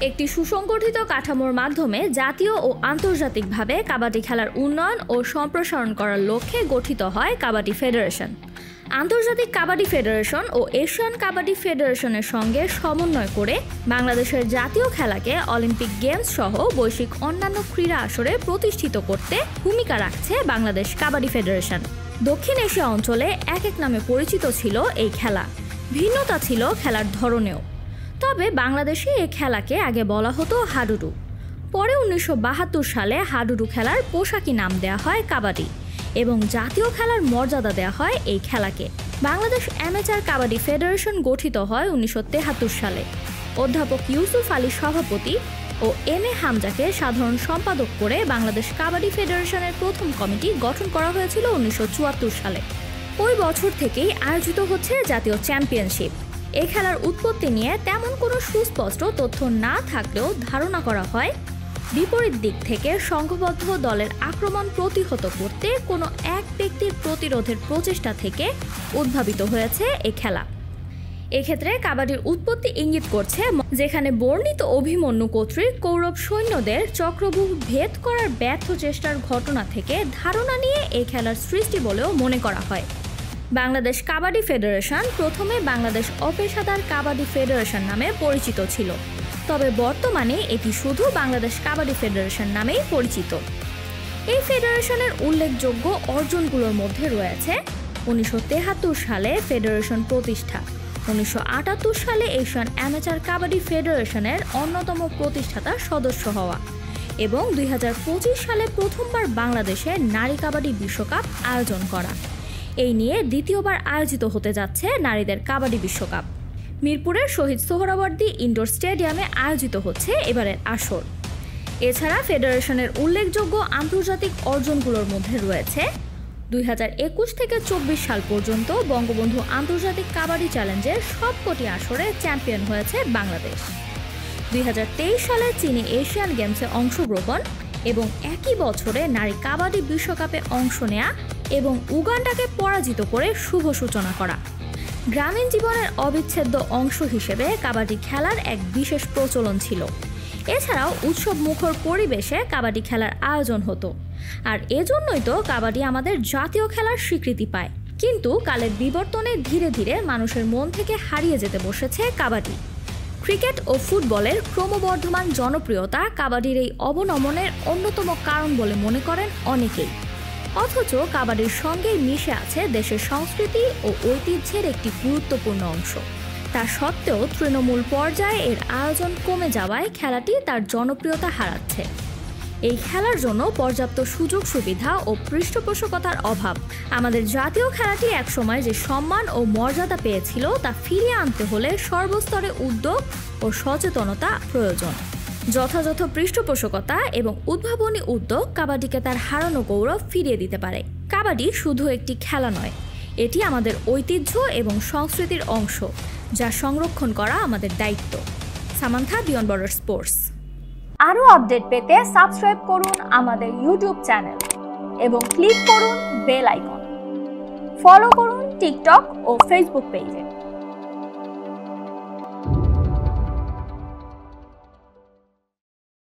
একটি সুসংগঠিত কাঠামোর মাধ্যমে জাতীয় ও আন্তর্জাতিকভাবে কাবাডি খেলার উন্নয়ন ও সম্প্রসারণ করার লক্ষ্যে গঠিত হয় কাবাডি ফেডারেশন। আন্তর্জাতিক কাবাডি ফেডারেশন ও এশিয়ান কাবাডি ফেডারেশনের সঙ্গে সমন্বয় করে বাংলাদেশের জাতীয় খেলাকে অলিম্পিক গেমস সহ বৈশ্বিক অন্যান্য ক্রীড়া আসরে প্রতিষ্ঠিত করতে ভূমিকা রাখছে বাংলাদেশ কাবাডি ফেডারেশন। দক্ষিণ এশিয়া অঞ্চলে এক এক নামে পরিচিত ছিল এই খেলা, ভিন্নতা ছিল খেলার ধরনেও। তবে বাংলাদেশে এই খেলাকে আগে বলা হতো হাডুডু। পরে 1972 সালে হাডুডু খেলার পোশাকি নাম দেওয়া হয় কাবাডি এবং জাতীয় খেলার মর্যাদা দেওয়া হয় এই খেলাকে। বাংলাদেশ অ্যামেচার কাবাডি ফেডারেশন গঠিত হয় 1973 সালে। অধ্যাপক ইউসুফ আলী সভাপতি ও এম এ হামজাকে সাধারণ সম্পাদক করে বাংলাদেশ কাবাডি ফেডারেশনের প্রথম কমিটি গঠন করা হয়েছিল 1974 সালে। ওই বছর থেকেই আয়োজিত হচ্ছে জাতীয় চ্যাম্পিয়নশিপ। এই খেলার উৎপত্তি নিয়ে তেমন কোনো সুস্পষ্ট তথ্য না থাকলেও ধারণা করা হয় বিপরীত দিক থেকে সংঘবদ্ধ দলের আক্রমণ প্রতিহত করতে কোনো এক ব্যক্তির প্রতিরোধের প্রচেষ্টা থেকে উদ্ভাবিত হয়েছে এই খেলা। এক্ষেত্রে কাবাডির উৎপত্তি ইঙ্গিত করছে যেখানে বর্ণিত অভিমন্যু কর্তৃক কৌরব সৈন্যদের চক্রব্যূহ ভেদ করার ব্যর্থ চেষ্টার ঘটনা থেকে ধারণা নিয়ে এই খেলার সৃষ্টি বলেও মনে করা হয়। বাংলাদেশ কাবাডি ফেডারেশন প্রথমে বাংলাদেশ অপেশাদার কাবাডি ফেডারেশন নামে পরিচিত ছিল, তবে বর্তমানে এটি শুধু বাংলাদেশ কাবাডি ফেডারেশন নামেই পরিচিত। এই ফেডারেশনের উল্লেখযোগ্য অর্জনগুলোর মধ্যে রয়েছে 1973 সালে ফেডারেশন প্রতিষ্ঠা, 1978 সালে এশিয়ান অ্যামেচার কাবাডি ফেডারেশনের অন্যতম প্রতিষ্ঠাতা সদস্য হওয়া এবং 2025 সালে প্রথমবার বাংলাদেশে নারী কাবাডি বিশ্বকাপ আয়োজন করা। এই নিয়ে দ্বিতীয়বার আয়োজিত হতে যাচ্ছে নারীদের কাবাডি বিশ্বকাপ। মিরপুরের শহীদ সোহরাওয়ার্দী ইনডোর স্টেডিয়ামে আয়োজিত হচ্ছে এবারের আসর। এছাড়া ফেডারেশনের উল্লেখযোগ্য আন্তর্জাতিক অর্জনগুলোর মধ্যে রয়েছে 2021 থেকে 24 সাল পর্যন্ত বঙ্গবন্ধু আন্তর্জাতিক কাবাডি চ্যালেঞ্জের সবকটি আসরে চ্যাম্পিয়ন হয়েছে বাংলাদেশ, 2023 সালে চীনে এশিয়ান গেমসে অংশগ্রহণ এবং একই বছরে নারী কাবাডি বিশ্বকাপে অংশ নেয়া এবং উগান্ডাকে পরাজিত করে শুভ সূচনা করা। গ্রামীণ জীবনের অবিচ্ছেদ্য অংশ হিসেবে কাবাডি খেলার এক বিশেষ প্রচলন ছিল। এছাড়াও উৎসব মুখর পরিবেশে কাবাডি খেলার আয়োজন হতো, আর এজন্যই তো কাবাডি আমাদের জাতীয় খেলার স্বীকৃতি পায়। কিন্তু কালের বিবর্তনে ধীরে ধীরে মানুষের মন থেকে হারিয়ে যেতে বসেছে কাবাডি। ক্রিকেট ও ফুটবলের ক্রমবর্ধমান জনপ্রিয়তা কাবাডির এই অবনমনের অন্যতম কারণ বলে মনে করেন অনেকেই। অথচ কাবাডির সঙ্গেই মিশে আছে দেশের সংস্কৃতি ও ঐতিহ্যের একটি গুরুত্বপূর্ণ অংশ। তা সত্ত্বেও তৃণমূল পর্যায়ে এর আয়োজন কমে যাওয়ায় খেলাটি তার জনপ্রিয়তা হারাচ্ছে। এই খেলার জন্য পর্যাপ্ত সুযোগ সুবিধা ও পৃষ্ঠপোষকতার অভাব। আমাদের জাতীয় খেলাটি একসময় যে সম্মান ও মর্যাদা পেয়েছিল তা ফিরিয়ে আনতে হলে সর্বস্তরে উদ্যোগ ও সচেতনতা প্রয়োজন। যথাযথ পৃষ্ঠপোষকতা এবং উদ্ভাবনী উদ্যোগ কাবাডিকে তার হারানো গৌরব ফিরিয়ে দিতে পারে। কাবাডি শুধু একটি খেলা নয়, এটি আমাদের ঐতিহ্য এবং সংস্কৃতির অংশ, যা সংরক্ষণ করা আমাদের দায়িত্ব। Samantha, beyond border sports. আরও আপডেট পেতে সাবস্ক্রাইব করুন আমাদের ইউটিউব চ্যানেল এবং ক্লিক করুন বেল আইকন। ফলো করুন টিকটক ও ফেসবুক পেজে।